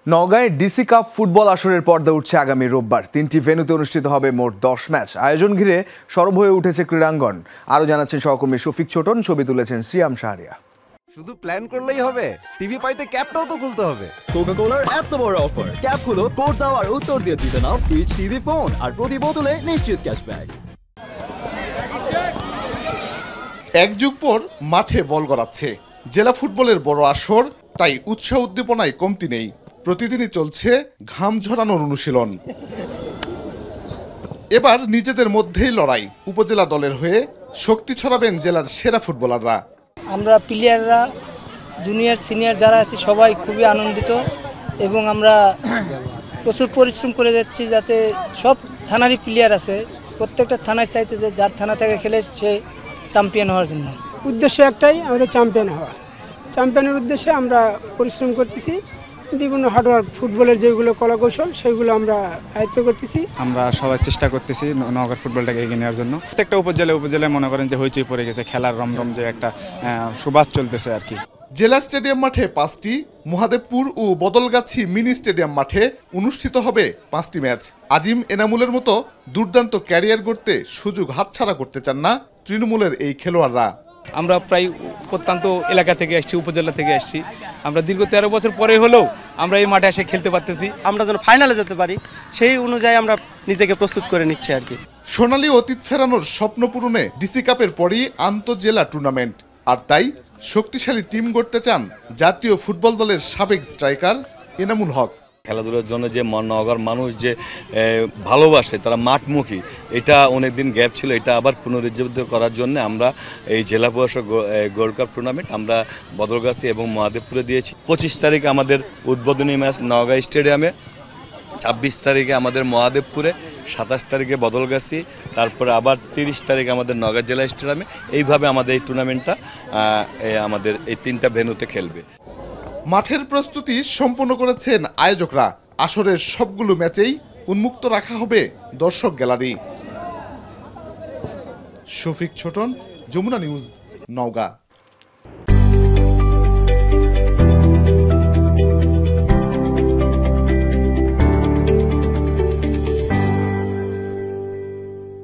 নওগাঁয় DC cup football আসরের পর্দা উঠছে আগামী রোববার। 3টি ভেন্যুতে অনুষ্ঠিত হবে মোট 10 ম্যাচ। আয়োজন ঘিরে সরব হয়ে উঠেছে ক্রীড়াঙ্গন। আরও জানাচ্ছেন সহকর্মী শফিক ছোটন, ছবি তুলেছেন সিয়াম শাহরিয়া। শুধু প্ল্যান করলেই হবে, টিভি পাইতে ক্যাপটাও তো খুলতে হবে। কোকা-কোলার এত বড় অফার, ক্যাপ খুলো, কোড দাও আর উত্তর দিয়ে জিতে নাও ফ্রিজ, টিভি, ফোন আর প্রতি বোতলে নিশ্চিত ক্যাশব্যাক। এক যুগ পর মাঠে বল গড়াচ্ছে জেলা ফুটবলের বড় আসর, তাই উৎসাহ উদ্দীপনায় কমতি নেই। প্রতিদিনই চলছে ঘাম ঝরানোর অনুশীলন। এবার নিজেদের মধ্যেই লড়াই। উপজেলা দলের হয়ে শক্তি ছড়াবেন জেলার সেরা ফুটবলাররা। আমরা প্লেয়াররা, জুনিয়র সিনিয়র যারা আছে সবাই খুবই আনন্দিত এবং আমরা প্রচুর পরিশ্রম করে যাচ্ছি যাতে সব থানারই প্লেয়ার আছে, প্রত্যেকটা থানায় চাইতেছে যার থানা থেকে খেলে সে চ্যাম্পিয়ন হওয়ার জন্য। উদ্দেশ্য একটাই, আমাদের চ্যাম্পিয়ন হওয়া। চ্যাম্পিয়নের উদ্দেশ্যে আমরা পরিশ্রম করতেছি। বিভিন্ন হার্ডওয়ার্ক, ফুটবলের যেগুলো কলাকৌশল সেগুলো আমরা আয়ত্ত করতেছি। আমরা সবাই চেষ্টা করতেছি নওগাঁর ফুটবলটাকে এগিয়ে নেওয়ার জন্য। প্রত্যেকটা উপজেলায় মনে করেন যে হইচই পড়ে গেছে, খেলার রমরম যে একটা সুবাস চলতেছে আর কি। জেলা স্টেডিয়াম মাঠে 5টি, মহাদেবপুর ও বদলগাছি মিনি স্টেডিয়াম মাঠে অনুষ্ঠিত হবে 5টি ম্যাচ। আজিম এনামুলের মতো দুর্দান্ত ক্যারিয়ার গড়তে সুযোগ হাতছাড়া করতে চান না তৃণমূলের এই খেলোয়াড়রা। আমরা প্রায় প্রত্যন্ত এলাকা থেকে আসছি, উপজেলা থেকে আসছি। আমরা দীর্ঘ 13 বছর পরে হলেও আমরা এই মাঠে এসে খেলতে পারতেছি। আমরা যেন ফাইনালে যেতে পারি সেই অনুযায়ী আমরা নিজেকে প্রস্তুত করে নিচ্ছি আর কি। সোনালী অতীত ফেরানোর স্বপ্ন পূরণে ডিসি কাপের পরই আন্তঃজেলা টুর্নামেন্ট, আর তাই শক্তিশালী টিম গড়তে চান জাতীয় ফুটবল দলের সাবেক স্ট্রাইকার এনামুল হক। খেলাধুলার জন্য যে নওগাঁর মানুষ যে ভালোবাসে, তারা মাঠমুখী, এটা অনেকদিন গ্যাপ ছিল, এটা আবার পুনরুজ্জীবিত করার জন্য আমরা এই জেলা পরিষদ গোল্ড কাপ টুর্নামেন্ট আমরা বদলগাছি এবং মহাদেবপুরে দিয়েছি। 25 তারিখে আমাদের উদ্বোধনী ম্যাচ নওগাঁ স্টেডিয়ামে, 26 তারিখে আমাদের মহাদেবপুরে, 27 তারিখে বদলগাছি, তারপরে আবার 30 তারিখে আমাদের নওগাঁ জেলা স্টেডিয়ামে। এইভাবে আমাদের এই টুর্নামেন্টটা আমাদের এই 3টা ভেন্যুতে খেলবে। মাঠের প্রস্তুতি সম্পন্ন করেছেন আয়োজকরা। আসরের সবগুলো ম্যাচেই উন্মুক্ত রাখা হবে দর্শক গ্যালারি। শফিক ছোটন, যমুনা নিউজ, নওগাঁ।